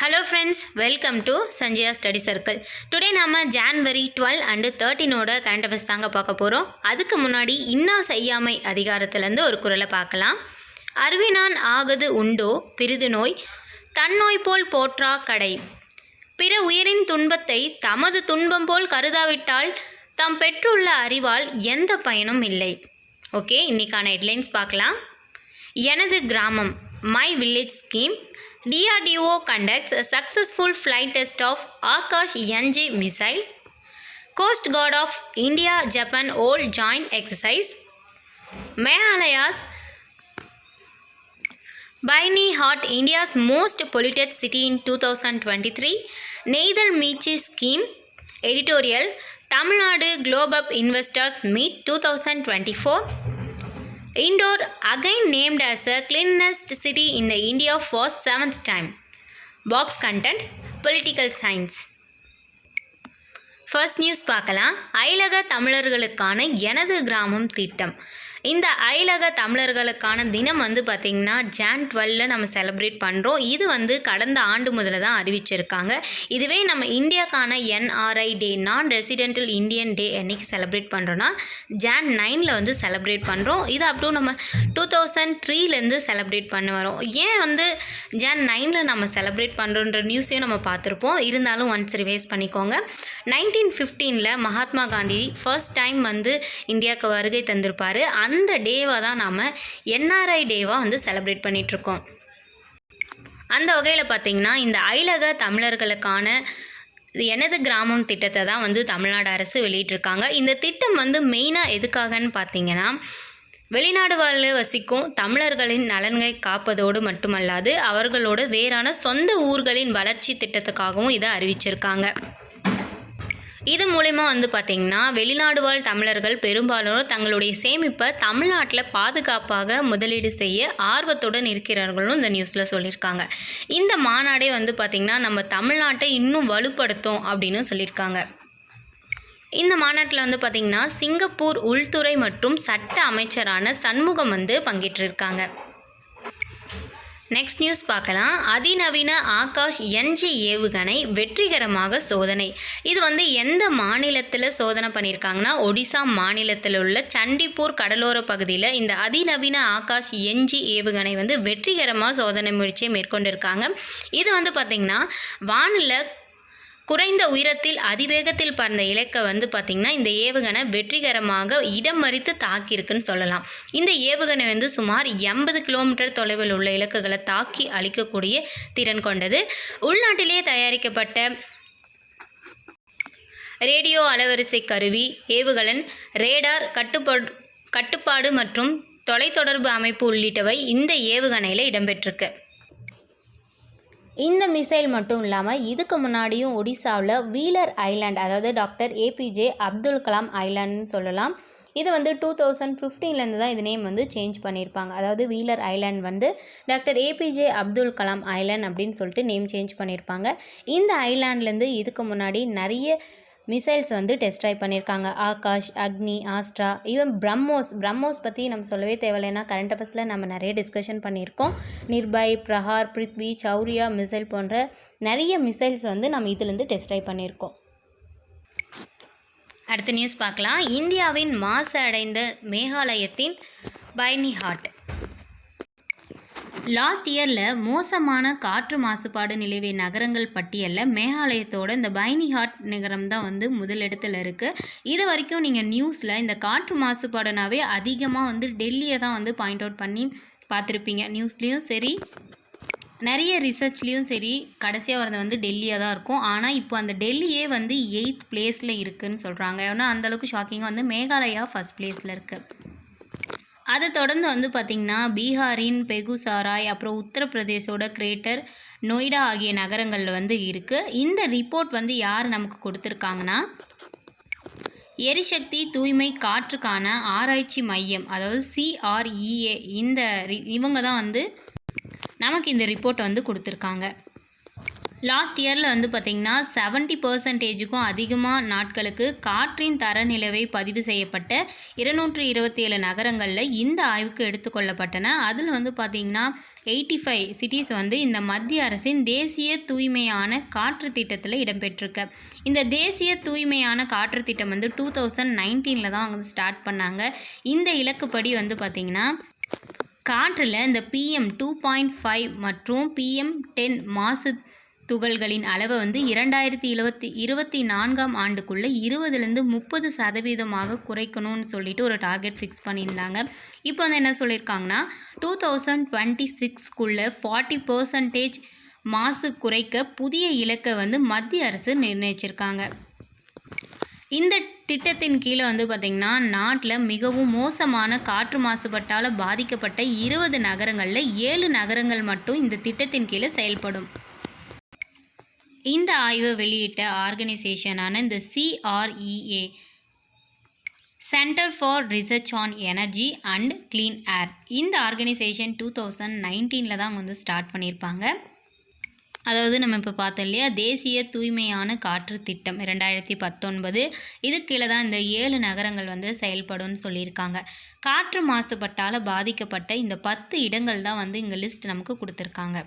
Hello friends, welcome to Sanjaya Study Circle. Today நம்ம January 12 and 13 current affairs தாங்க பார்க்க போகிறோம். அதுக்கு முன்னாடி இன்னா செய்யாமை அதிகாரத்திலேருந்து ஒரு குறளை பார்க்கலாம். அறிவினான் ஆகது உண்டோ பிரிது நோய் தன்னோய் போல் போற்றா கடை பிற உயிரின் துன்பத்தை தமது துன்பம் போல் கருதாவிட்டால் தாம் பெற்றுள்ள அறிவால் எந்த பயனும் இல்லை. ஓகே, இன்றைக்கான ஹெட்லைன்ஸ் பார்க்கலாம். எனது கிராமம் my village scheme. DRDO conducts a successful flight test of Akash NG missile. Coast Guard of India Japan all joint exercise. Meghalayas Baini Hot India's most polluted city in 2023. Neithal Meechi scheme. Editorial Tamil Nadu Globe Up Investors Meet 2024. Indore again named as a cleanest city in the India for 7th time. Box content Political Science. First news பார்க்கலாம். அயலக தமிழர்களுக்கான எனது கிராமம் திட்டம். இந்த அயலக தமிழர்களுக்கான தினம் பார்த்திங்கன்னா Jan 12 நம்ம செலிப்ரேட் பண்ணுறோம். இது கடந்த ஆண்டு முதல்ல தான் அறிவிச்சிருக்காங்க. இதுவே நம்ம இந்தியாக்கான NRI டே நான் ரெசிடென்டல் இந்தியன் டே என்னைக்கு செலிப்ரேட் பண்ணுறோன்னா Jan 9 செலிப்ரேட் பண்ணுறோம். இது அப்படியே நம்ம 2003 செலிப்ரேட் பண்ணி வரோம். ஏன் Jan 9 நம்ம செலிப்ரேட் பண்ணுறோன்ற நியூஸையும் நம்ம பார்த்துருப்போம். இருந்தாலும் ஒன்ஸ் ரிவைஸ் பண்ணிக்கோங்க. 1915 மகாத்மா காந்தி ஃபர்ஸ்ட் டைம் இந்தியாவுக்கு வருகை தந்திருப்பார். அந்த டேவை தான் நாம் NRI டேவாக செலிப்ரேட் பண்ணிகிட்ருக்கோம். அந்த வகையில் பார்த்திங்கன்னா இந்த அயலக தமிழர்களுக்கான எனது கிராமம் திட்டத்தை தான் தமிழ்நாடு அரசு வெளியிட்டிருக்காங்க. இந்த திட்டம் மெயினாக எதுக்காகன்னு பார்த்திங்கன்னா வெளிநாடு வாழ் வசிக்கும் தமிழர்களின் நலன்களை காப்பதோடு மட்டுமல்லாது அவர்களோட வேறான சொந்த ஊர்களின் வளர்ச்சி திட்டத்துக்காகவும் இதை அறிவிச்சிருக்காங்க. இது மூலமா பார்த்திங்கன்னா வெளிநாடு வாழ் தமிழர்கள் பெரும்பாலும் தங்களுடைய சேமிப்பை தமிழ்நாட்டில் பாதுகாப்பாக முதலீடு செய்ய ஆர்வத்துடன் இருக்கிறார்களும் இந்த நியூஸில் சொல்லியிருக்காங்க. இந்த மாநாடே பார்த்திங்கன்னா நம்ம தமிழ்நாட்டை இன்னும் வலுப்படுத்தும் அப்படின்னு சொல்லியிருக்காங்க. இந்த மாநாட்டில் பார்த்திங்கன்னா சிங்கப்பூர் உள்துறை மற்றும் சட்ட அமைச்சரான சண்முகம் பங்கேற்றிருக்காங்க. நெக்ஸ்ட் நியூஸ் பார்க்கலாம். அதிநவீன ஆகாஷ் NG ஏவுகணை வெற்றிகரமாக சோதனை. இது எந்த மாநிலத்தில் சோதனை பண்ணியிருக்காங்கன்னா ஒடிசா மாநிலத்தில் உள்ள சண்டிப்பூர் கடலோர பகுதியில் இந்த அதிநவீன ஆகாஷ் NG ஏவுகணை வெற்றிகரமாக சோதனை முயற்சியை மேற்கொண்டிருக்காங்க. இது பார்த்திங்கன்னா வானில் குறைந்த உயரத்தில் அதிவேகத்தில் பறந்த இலக்கை பார்த்திங்கன்னா இந்த ஏவுகணை வெற்றிகரமாக இடம் மறித்து தாக்கியிருக்குன்னு சொல்லலாம். இந்த ஏவுகணை சுமார் 80 கிலோமீட்டர் தொலைவில் உள்ள இலக்குகளை தாக்கி அழிக்கக்கூடிய திறன் கொண்டது. உள்நாட்டிலேயே தயாரிக்கப்பட்ட ரேடியோ அலைவரிசை கருவி, ஏவுகலன், ரேடார் கட்டுப்பாடு மற்றும் தொலைத்தொடர்பு அமைப்பு உள்ளிட்டவை இந்த ஏவுகணையில் இடம்பெற்றிருக்கு. இந்த மிசைல் மட்டும் இல்லாமல் இதுக்கு முன்னாடியும் ஒடிசாவில் வீலர் ஐலாண்ட், அதாவது டாக்டர் APJ அப்துல் கலாம் ஐலாண்டுன்னு சொல்லலாம். இது 2015 தான் இது நேம் சேஞ்ச் பண்ணியிருப்பாங்க. அதாவது wheeler island doctor APJ Abdul Kalam island அப்படின்னு சொல்லிட்டு நேம் சேஞ்ச் பண்ணியிருப்பாங்க. இந்த ஐலாண்ட்லேருந்து இதுக்கு முன்னாடி நிறைய மிசைல்ஸ் டெஸ்ட் ட்ரைவ் பண்ணியிருக்காங்க. ஆகாஷ், அக்னி, ஆஸ்ட்ரா, ஈவன் பிரம்மோஸ் பற்றி நம்ம சொல்லவே தேவையில்லைன்னா கரண்ட் அஃபேர்ஸில் நம்ம நிறைய டிஸ்கஷன் பண்ணியிருக்கோம். நிர்பய், பிரஹார், பிருத்வி, சௌரியா மிசைல் போன்ற நிறைய மிசைல்ஸ் நம்ம இதுலேருந்து டெஸ்ட் ட்ரைவ் பண்ணியிருக்கோம். அடுத்த நியூஸ் பார்க்கலாம். இந்தியாவின் மாசு அடைந்த மேகாலயத்தின் பைனி ஹாட். லாஸ்ட் இயரில் மோசமான காற்று மாசுபாடு நிலவிய நகரங்கள் பட்டியலில் மேகாலயத்தோட இந்த பைனி ஹாட் நகரம் தான் முதலிடத்தில் இருக்குது. இது வரைக்கும் நீங்கள் நியூஸில் இந்த காற்று மாசுபாடுனாவே அதிகமாக டெல்லியை தான் பாயிண்ட் அவுட் பண்ணி பார்த்துருப்பீங்க. நியூஸ்லேயும் சரி நிறைய ரிசர்ச்லேயும் சரி கடைசியாக வரது டெல்லியாக தான் இருக்கும். ஆனால் இப்போ அந்த டெல்லியே 8th பிளேஸில் இருக்குதுன்னு சொல்கிறாங்க. ஏன்னா அந்தளவுக்கு ஷாக்கிங்காக மேகாலயா ஃபர்ஸ்ட் பிளேஸில் இருக்குது. அதை தொடர்ந்து பார்த்திங்கன்னா பீகாரின் பெகுசாராய், அப்புறம் உத்தரப்பிரதேசோட கிரேட்டர் நொய்டா ஆகிய நகரங்களில் இருக்குது. இந்த ரிப்போர்ட் யார் நமக்கு கொடுத்துருக்காங்கன்னா எரிசக்தி தூய்மை காற்றுக்கான ஆராய்ச்சி மையம், அதாவது CREA, இவங்க தான் நமக்கு இந்த ரிப்போர்ட் கொடுத்துருக்காங்க. லாஸ்ட் இயரில் வந்து பார்த்திங்கன்னா 70%க்கும் அதிகமாக நாட்களுக்கு காற்றின் தரநிலைவை பதிவு செய்யப்பட்ட 227 நகரங்களில் இந்த ஆய்வுக்கு எடுத்துக்கொள்ளப்பட்டன. அதில் வந்து பார்த்திங்கன்னா 85 சிட்டிஸ் வந்து இந்த மத்திய அரசின் தேசிய தூய்மையான காற்று திட்டத்தில் இடம்பெற்றிருக்கு. இந்த தேசிய தூய்மையான காற்று திட்டம் வந்து 2019 தான் வந்து ஸ்டார்ட் பண்ணாங்க. இந்த இலக்குப்படி வந்து பார்த்திங்கன்னா காற்றில் இந்த PM 2.5 மற்றும் PM 10 மாசு துகள்களின் அளவை வந்து 2024 ஆண்டுக்குள்ளே 20-30% குறைக்கணும்னு சொல்லிட்டு ஒரு டார்கெட் ஃபிக்ஸ் பண்ணியிருந்தாங்க. இப்போ வந்து என்ன சொல்லியிருக்காங்கன்னா 2026க்குள்ளே 40% மாசு குறைக்க புதிய இலக்கை வந்து மத்திய அரசு நிர்ணயிச்சிருக்காங்க. இந்த திட்டத்தின் கீழே வந்து பார்த்திங்கன்னா நாட்டில் மிகவும் மோசமான காற்று மாசுபாட்டால் பாதிக்கப்பட்ட 20 நகரங்களில் 7 நகரங்கள் மட்டும் இந்த திட்டத்தின் கீழே செயல்படும். இந்த ஆய்வை வெளியிட்ட ஆர்கனைசேஷனான இந்த CREA centre for research on energy and clean air, இந்த ஆர்கனைசேஷன் 2019 தான் வந்து ஸ்டார்ட் பண்ணியிருப்பாங்க. அதாவது நம்ம இப்போ பார்த்தோம் இல்லையா, தேசிய தூய்மையான காற்று திட்டம் 2019, இது கீழே தான் இந்த 7 நகரங்கள் வந்து செயல்படும்னு சொல்லியிருக்காங்க. காற்று மாசுபாட்டால் பாதிக்கப்பட்ட இந்த 10 இடங்கள் தான் வந்து இங்கே லிஸ்ட் நமக்கு கொடுத்துருக்காங்க.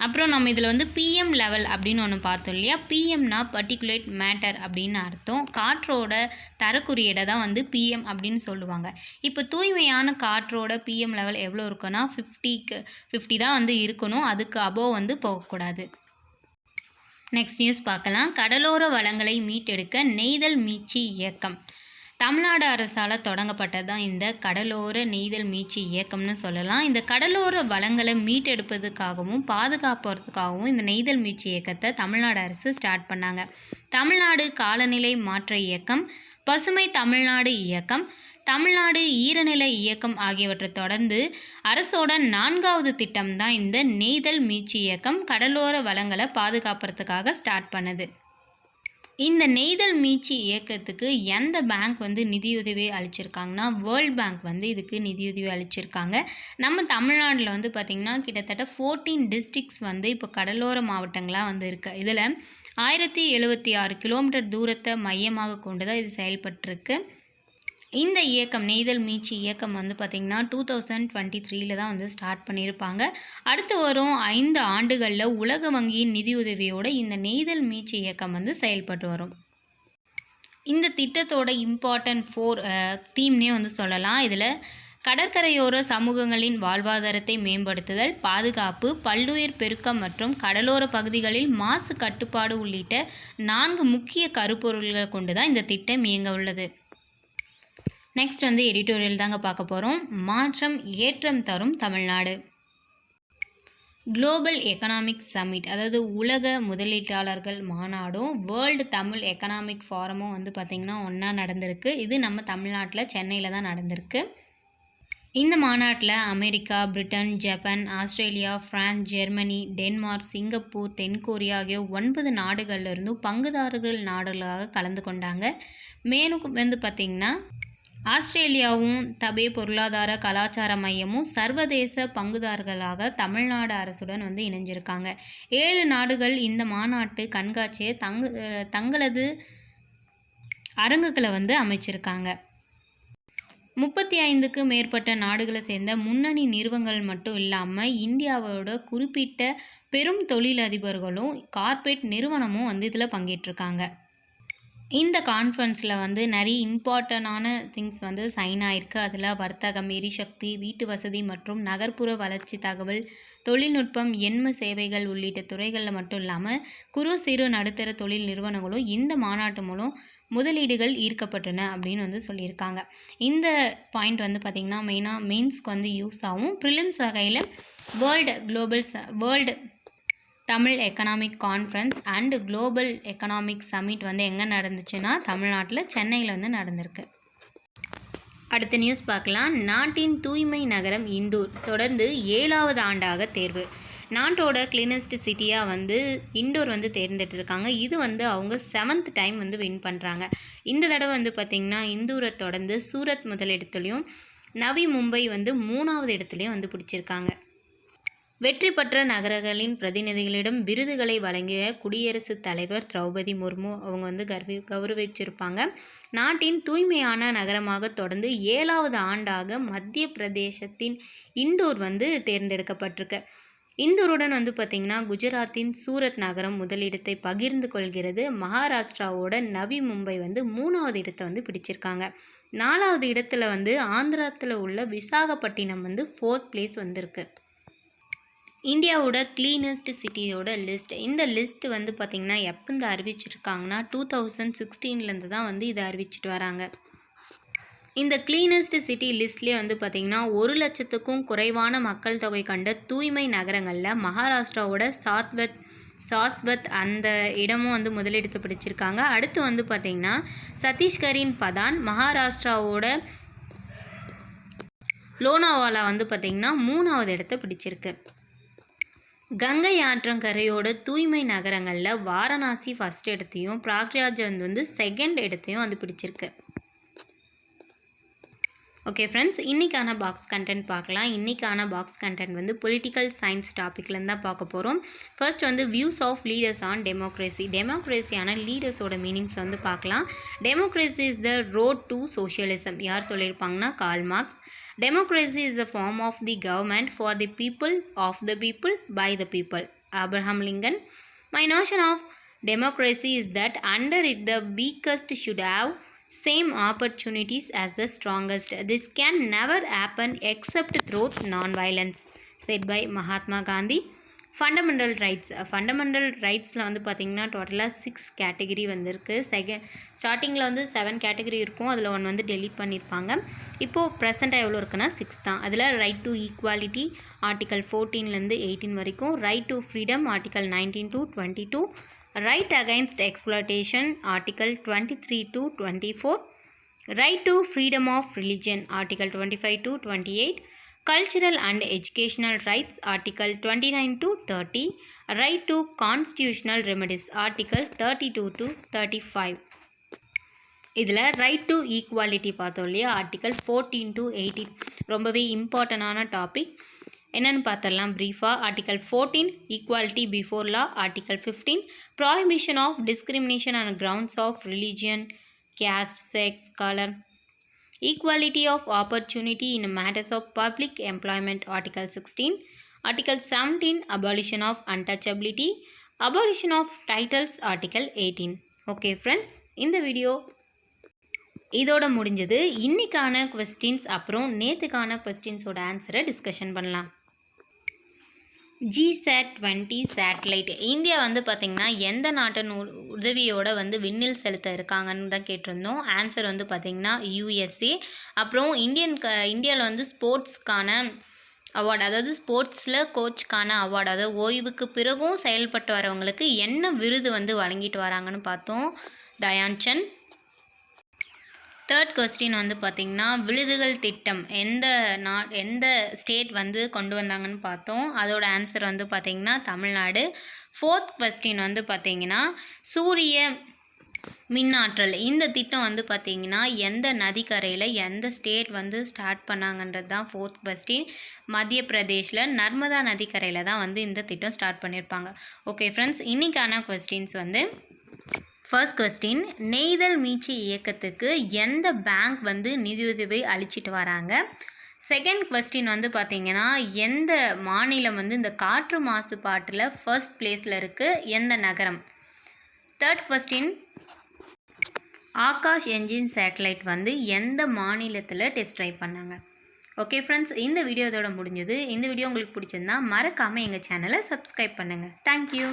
அப்புறம் நம்ம இதில் வந்து PM லெவல் அப்படின்னு ஒன்று பார்த்தோம் இல்லையா. PMனா பர்டிகுலேட் மேட்டர் அப்படின்னு அர்த்தம். காற்றோட தரக்குறியீடை தான் வந்து PM அப்படின்னு சொல்லுவாங்க. இப்போ தூய்மையான காற்றோட PM லெவல் எவ்வளோ இருக்குன்னா 50 தான் வந்து இருக்கணும், அதுக்கு அபோவ் வந்து போகக்கூடாது. நெக்ஸ்ட் நியூஸ் பார்க்கலாம். கடலோர வளங்களை மீட்டெடுக்க நெய்தல் மீட்சி இயக்கம். தமிழ்நாடு அரசால் தொடங்கப்பட்டது தான் இந்த கடலோர நெய்தல் மீட்சி இயக்கம்னு சொல்லலாம். இந்த கடலோர வளங்களை மீட்டெடுப்பதுக்காகவும் பாதுகாப்பதற்காகவும் இந்த நெய்தல் மீட்சி இயக்கத்தை தமிழ்நாடு அரசு ஸ்டார்ட் பண்ணாங்க. தமிழ்நாடு காலநிலை மாற்ற இயக்கம், பசுமை தமிழ்நாடு இயக்கம், தமிழ்நாடு ஈரநில இயக்கம் ஆகியவற்றை தொடர்ந்து அரசோட 4வது திட்டம் தான் இந்த நெய்தல் மீட்சி இயக்கம் கடலோர வளங்களை பாதுகாப்பதற்காக ஸ்டார்ட் பண்ணுது. இந்த நெய்தல் மீட்சி இயக்கத்துக்கு எந்த பேங்க் வந்து நிதியுதவி அளிச்சிருக்காங்கன்னா வேர்ல்ட் பேங்க் வந்து இதுக்கு நிதியுதவி அளிச்சிருக்காங்க. நம்ம தமிழ்நாட்டில் வந்து பார்த்திங்கன்னா கிட்டத்தட்ட 14 டிஸ்ட்ரிக்ஸ் வந்து இப்போ கடலோர மாவட்டங்களாக வந்து இருக்குது. இதில் 1076 கிலோமீட்டர் தூரத்தை மையமாக கொண்டு தான் இது செயல்பட்டுருக்கு. இந்த இயக்கம் நெய்தல் மீட்சி இயக்கம் வந்து பார்த்திங்கன்னா 2023 தான் வந்து ஸ்டார்ட் பண்ணியிருப்பாங்க. அடுத்து வரும் 5 ஆண்டுகளில் உலக வங்கியின் நிதியுதவியோடு இந்த நெய்தல் மீட்சி இயக்கம் வந்து செயல்பட்டு வரும். இந்த திட்டத்தோட இம்பார்ட்டன்ட் 4 தீம்னே வந்து சொல்லலாம். இதில் கடற்கரையோர சமூகங்களின் வாழ்வாதாரத்தை மேம்படுத்துதல், பாதுகாப்பு, பல்லுயிர் பெருக்கம் மற்றும் கடலோர பகுதிகளில் மாசு கட்டுப்பாடு உள்ளிட்ட 4 முக்கிய கருப்பொருள்களை கொண்டு தான் இந்த திட்டம் இயங்க உள்ளது. நெக்ஸ்ட் வந்து எடிட்டோரியல் தாங்க பார்க்க போகிறோம். மாற்றம் ஏற்றம் தரும் தமிழ்நாடு. குளோபல் எக்கனாமிக் சமிட், அதாவது உலக முதலீட்டாளர்கள் மாநாடும் வேர்ல்டு தமிழ் எக்கனாமிக் ஃபாரமும் வந்து பார்த்திங்கன்னா ஒன்றா நடந்திருக்கு. இது நம்ம தமிழ்நாட்டில் சென்னையில் தான் நடந்திருக்கு. இந்த மாநாட்டில் America, Britain, Japan, Australia, France, Germany, Denmark, Singapore, தென்கொரியா ஆகிய 9 நாடுகளிலிருந்தும் பங்குதாரர்கள் நாடுகளாக கலந்து கொண்டாங்க. மேலும் வந்து பார்த்திங்கன்னா ஆஸ்திரேலியாவும் தபே பொருளாதார கலாச்சார மையமும் சர்வதேச பங்குதாரர்களாக தமிழ்நாடு அரசுடன் வந்து இணைஞ்சிருக்காங்க. 7 நாடுகள் இந்த மாநாட்டு கண்காட்சியை தங்களது அரங்குகளை வந்து அமைச்சிருக்காங்க. 35க்கு மேற்பட்ட நாடுகளை சேர்ந்த முன்னணி நிறுவனங்கள் மட்டும் இல்லாமல் இந்தியாவோட குறிப்பிட்ட பெரும் தொழிலதிபர்களும் கார்ப்பரேட் நிறுவனமும் வந்து இதில் பங்கேற்றிருக்காங்க. இந்த கான்ஃபரன்ஸில் வந்து நிறைய இம்பார்ட்டண்டான திங்ஸ் வந்து சைன் ஆகிருக்கு. அதில் வர்த்தகம், எரிசக்தி, வீட்டு வசதி மற்றும் நகர்ப்புற வளர்ச்சி, தகவல் தொழில்நுட்பம், எண்ம சேவைகள் உள்ளிட்ட துறைகளில் மட்டும் இல்லாமல் குறு சிறு நடுத்தர தொழில் நிறுவனங்களும் இந்த மாநாட்டு மூலம் முதலீடுகள் ஈர்க்கப்பட்டன அப்படின்னு வந்து சொல்லியிருக்காங்க. இந்த பாயிண்ட் வந்து பார்த்திங்கன்னா மெயினாக மெயின்ஸ்க்கு வந்து யூஸ் ஆகும். ப்ரிலிம்ஸ் வகையில் world Tamil economic conference and global economic summit வந்து எங்கே நடந்துச்சுன்னா தமிழ்நாட்டில் சென்னையில் வந்து நடந்திருக்கு. அடுத்த நியூஸ் பார்க்கலாம். நாட்டின் தூய்மை நகரம் இந்தூர் தொடர்ந்து 7வது ஆண்டாக தேர்வு. நாட்டோட கிளீனஸ்ட் சிட்டியாக வந்து இண்டோர் வந்து தேர்ந்தெடுத்திருக்காங்க. இது வந்து அவங்க 7th டைம் வந்து வின் பண்ணுறாங்க. இந்த தடவை வந்து பார்த்திங்கன்னா இந்தூரை தொடர்ந்து சூரத் முதல் இடத்துலையும் நவி மும்பை வந்து 3வது இடத்துலையும் வந்து பிடிச்சிருக்காங்க. வெற்றி பெற்ற நகரங்களின் பிரதிநிதிகளிடம் விருதுகளை வழங்கிய குடியரசுத் தலைவர் திரௌபதி முர்மு அவங்க வந்து கௌரவிச்சிருப்பாங்க. நாட்டின் தூய்மையான நகரமாக தொடர்ந்து 7வது ஆண்டாக மத்திய பிரதேசத்தின் இந்தூர் வந்து தேர்ந்தெடுக்கப்பட்டிருக்கு. இந்தூருடன் வந்து பார்த்திங்கன்னா குஜராத்தின் சூரத் நகரம் முதலிடத்தை பகிர்ந்து கொள்கிறது. மகாராஷ்டிராவோட நவி மும்பை வந்து 3வது இடத்தை வந்து பிடிச்சிருக்காங்க. 4வது இடத்துல வந்து ஆந்திராத்தில் உள்ள விசாகப்பட்டினம் வந்து 4th பிளேஸ் வந்திருக்கு. இந்தியாவோட கிளீனஸ்ட் சிட்டியோட லிஸ்ட், இந்த லிஸ்ட் வந்து பார்த்திங்கன்னா எப்போ அறிவிச்சிருக்காங்கன்னா 2016 தான் வந்து இதை அறிவிச்சிட்டு வராங்க. இந்த கிளீனஸ்ட் சிட்டி லிஸ்ட்லேயே வந்து பார்த்திங்கன்னா 1,00,000க்கும் குறைவான மக்கள் தொகை கண்ட தூய்மை நகரங்களில் மகாராஷ்டிராவோட சாஸ்வத் அந்த இடமும் வந்து முதலிடத்தை பிடிச்சிருக்காங்க. அடுத்து வந்து பார்த்திங்கன்னா சத்தீஸ்கரின் பதான், மகாராஷ்டிராவோட லோனாவாலா வந்து பார்த்திங்கன்னா 3வது இடத்தை பிடிச்சிருக்கு. கங்கை ஆற்றங்கரையோட தூய்மை நகரங்களில் வாரணாசி ஃபஸ்ட் இடத்தையும் பிராக்ராஜ் வந்து 2nd இடத்தையும் வந்து பிடிச்சிருக்கு. ஓகே ஃப்ரெண்ட்ஸ், இன்றைக்கான பாக்ஸ் கண்டென்ட் பார்க்கலாம். இன்றைக்கான பாக்ஸ் கண்டென்ட் வந்து பொலிட்டிக்கல் சயின்ஸ் டாப்பிக்லேருந்து தான் பார்க்க போகிறோம். ஃபர்ஸ்ட் வந்து views of leaders on democracy. டெமோக்ரஸியான லீடர்ஸோட மீனிங்ஸ் வந்து பார்க்கலாம். Democracy is the road to socialism. யார் சொல்லியிருப்பாங்கன்னா Karl Marx. Democracy is a form of the government for the people, of the people, by the people. Abraham Lincoln. My notion of democracy is that under it the weakest should have same opportunities as the strongest. This can never happen except through non-violence. Said by Mahatma Gandhi. Fundamental ரைட்ஸில் வந்து பார்த்திங்கன்னா டோட்டலாக 6 category வந்திருக்கு. ஸ்டார்டிங்கில் வந்து 7 category இருக்கும், அதில் 1 வந்து டெலீட் பண்ணியிருப்பாங்க. இப்போது ப்ரெசென்ட்டாக எவ்வளோ இருக்குன்னா 6 தான். அதில் ரைட் டு ஈக்குவாலிட்டி ஆர்டிக்கல் 14 18 வரைக்கும், right to freedom article 19 to 22, right against exploitation article 23 to 24, right to freedom of religion article 25 to 28, Cultural and Educational Rights Article 29 to 30, Right to Constitutional Remedies Article 32 to 35. இதில் right to equality பார்த்தோம் இல்லையா, article 14 to 18 ரொம்பவே இம்பார்ட்டண்டான டாபிக். என்னென்னு பார்த்தரலாம் ப்ரீஃபாக. Article 14 equality before law, article 15 prohibition of discrimination on grounds of religion, caste, sex, color, equality of opportunity in matters of public employment article 16, article 17 abolition of untouchability, abolition of titles article 18. Okay friends, இந்த video இதோட முடிஞ்சது. இன்னைக்கான questions அப்புறம் நேற்றுக்கான கொஸ்டின்ஸோட ஆன்சரை discussion பண்ணலாம். GSAT-20 satellite India வந்து பார்த்திங்கன்னா எந்த நாட்டின் உதவியோடு வந்து விண்ணில் செலுத்த இருக்காங்கன்னு தான் கேட்டிருந்தோம். ஆன்சர் வந்து பார்த்திங்கன்னா USA. அப்புறம் இந்தியாவில் வந்து ஸ்போர்ட்ஸ்க்கான அவார்டு, அதாவது ஸ்போர்ட்ஸில் கோச்சுக்கான அவார்டு, அதாவது ஓய்வுக்கு பிறகும் செயல்பட்டு வரவங்களுக்கு என்ன விருது வந்து வழங்கிட்டு வராங்கன்னு பார்த்தோம். தயான்சந்த். தேர்ட் கொஸ்டின் வந்து பார்த்திங்கன்னா விருதுகள் திட்டம் எந்த ஸ்டேட் வந்து கொண்டு வந்தாங்கன்னு பார்த்தோம். அதோட ஆன்சர் வந்து பார்த்திங்கன்னா தமிழ்நாடு. ஃபோர்த் கொஸ்டின் வந்து பார்த்திங்கன்னா சூரிய மின்னாற்றல், இந்த திட்டம் வந்து பார்த்திங்கன்னா எந்த நதிக்கரையில் எந்த ஸ்டேட் வந்து ஸ்டார்ட் பண்ணாங்கன்றது தான் ஃபோர்த் கொஸ்டின். மத்திய பிரதேஷில் நர்மதா நதிக்கரையில் தான் வந்து இந்த திட்டம் ஸ்டார்ட் பண்ணியிருப்பாங்க. ஓகே ஃப்ரெண்ட்ஸ், இன்றைக்கான கொஸ்டின்ஸ் வந்து ஃபர்ஸ்ட் கொஸ்டின், நெய்தல் மீட்சி இயக்கத்துக்கு எந்த பேங்க் வந்து நிதியுதவி அளிச்சிட்டு வராங்க? செகண்ட் கொஸ்டின் வந்து பார்த்திங்கன்னா எந்த மாநிலம் வந்து இந்த காற்று மாசுபாட்டில் ஃபர்ஸ்ட் பிளேஸில் இருக்குது, எந்த நகரம்? Third question, Akash engine satellite வந்து எந்த மாநிலத்தில் டெஸ்ட் ட்ரைவ் பண்ணாங்க? ஓகே ஃப்ரெண்ட்ஸ், இந்த வீடியோ இதோட முடிஞ்சது. இந்த வீடியோ உங்களுக்கு பிடிச்சிருந்தா மறக்காமல் எங்கள் சேனலை சப்ஸ்கிரைப் பண்ணுங்கள். தேங்க்யூ.